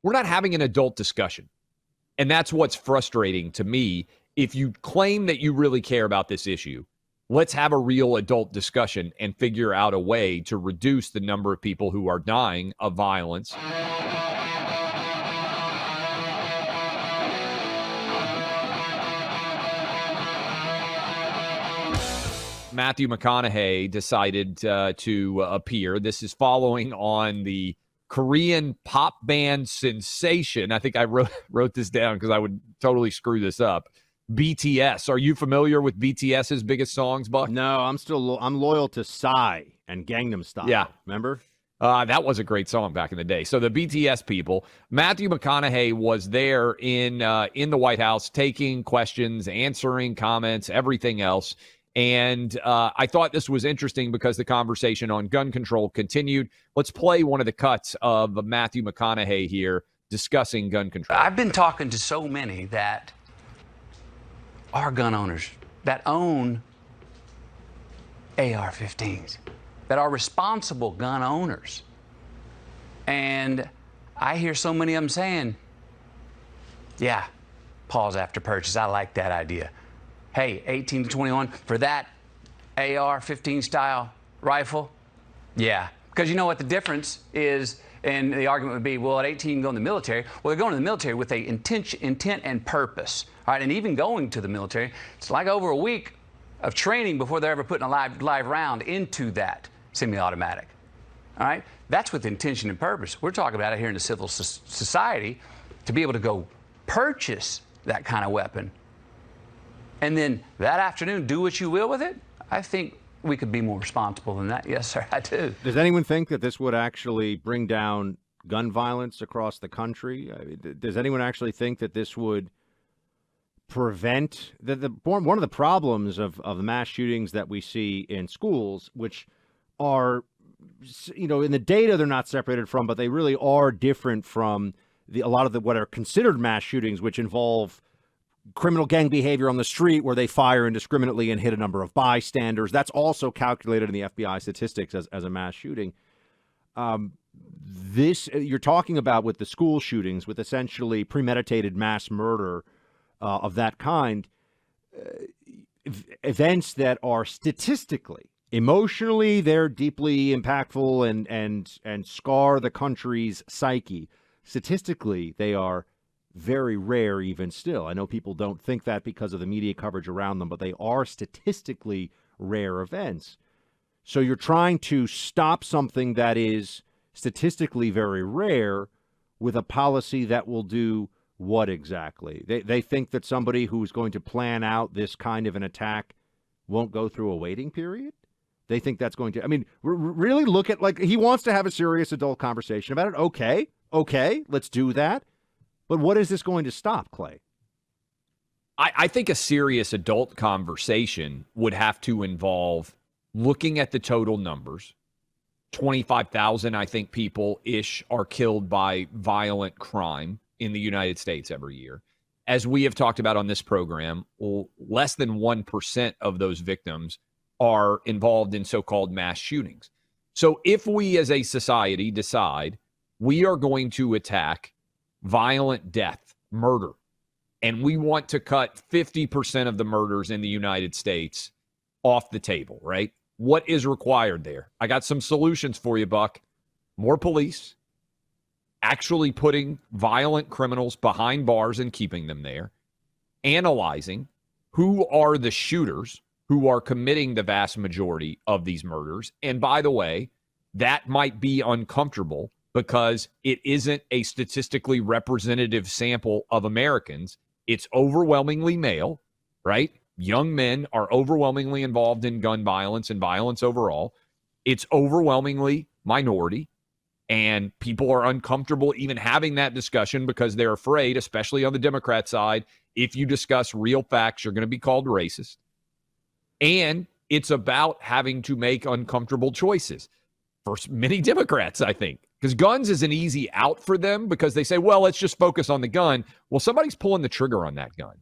We're not having an adult discussion. And that's what's frustrating to me. If you claim that you really care about this issue, let's have a real adult discussion and figure out a way to reduce the number of people who are dying of violence. Matthew McConaughey decided to appear. This is following on the Korean pop band sensation. I think I wrote this down because I would totally screw this up. BTS. Are you familiar with BTS's biggest songs, Buck? No, I'm loyal to Psy and Gangnam Style. Yeah. Remember? That was a great song back in the day. So the BTS people, Matthew McConaughey was there in the White House taking questions, answering comments, everything else. And I thought this was interesting because the conversation on gun control continued. Let's play one of the cuts of Matthew McConaughey here discussing gun control. I've been talking to so many that are gun owners, that own AR-15s, that are responsible gun owners. And I hear so many of them saying, yeah, pause after purchase. I like that idea. Hey, 18 to 21 for that AR-15 style rifle? Yeah, because you know what the difference is, and the argument would be, well, at 18 you can go in the military. Well, they're going to the military with a intent and purpose, all right? And even going to the military, it's like over a week of training before they're ever putting a live round into that semi-automatic, all right? That's with intention and purpose. We're talking about it here in the civil society to be able to go purchase that kind of weapon and then that afternoon do what you will with it. I think we could be more responsible than that. Yes, sir, I do. Does anyone think that this would actually bring down gun violence across the country? I mean, does anyone actually think that this would prevent one of the problems of the mass shootings that we see in schools, which are, you know, in the data they're not separated from, but they really are different from a lot of what are considered mass shootings, which involve criminal gang behavior on the street where they fire indiscriminately and hit a number of bystanders. That's also calculated in the FBI statistics as a mass shooting. This you're talking about with the school shootings, with essentially premeditated mass murder of that kind, events that are statistically, emotionally, they're deeply impactful and scar the country's psyche. Statistically, they are very rare even still. I know people don't think that because of the media coverage around them, but they are statistically rare events. So you're trying to stop something that is statistically very rare with a policy that will do what exactly? They think that somebody who's going to plan out this kind of an attack won't go through a waiting period? They think that's going to, I mean, really look at, like, he wants to have a serious adult conversation about it. Okay, let's do that. But what is this going to stop, Clay? I think a serious adult conversation would have to involve looking at the total numbers. 25,000, I think, people-ish are killed by violent crime in the United States every year. As we have talked about on this program, less than 1% of those victims are involved in so-called mass shootings. So if we as a society decide we are going to attack violent death, murder, and we want to cut 50% of the murders in the United States off the table, right? What is required there? I got some solutions for you, Buck. More police, actually putting violent criminals behind bars and keeping them there, analyzing who are the shooters who are committing the vast majority of these murders. And by the way, that might be uncomfortable because it isn't a statistically representative sample of Americans. It's overwhelmingly male, right? Young men are overwhelmingly involved in gun violence and violence overall. It's overwhelmingly minority, and people are uncomfortable even having that discussion because they're afraid, especially on the Democrat side, if you discuss real facts, you're going to be called racist. And it's about having to make uncomfortable choices for many Democrats, I think, because guns is an easy out for them because they say, well, let's just focus on the gun. Well, somebody's pulling the trigger on that gun.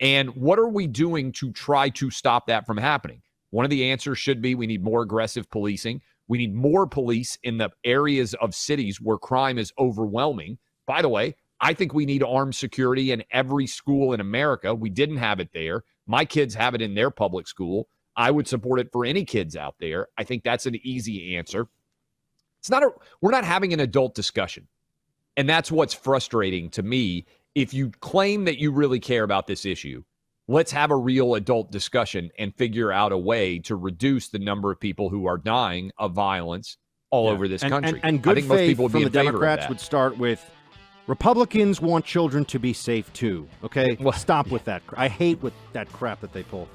And what are we doing to try to stop that from happening? One of the answers should be we need more aggressive policing. We need more police in the areas of cities where crime is overwhelming. By the way, I think we need armed security in every school in America. We didn't have it there. My kids have it in their public school. I would support it for any kids out there. I think that's an easy answer. We're not having an adult discussion. And that's what's frustrating to me. If you claim that you really care about this issue, let's have a real adult discussion and figure out a way to reduce the number of people who are dying of violence all over this country. And good I think most faith people would from be the in favor of Democrats that. would start with, Republicans want children to be safe too. Okay, Well, stop with that. I hate that crap that they pull.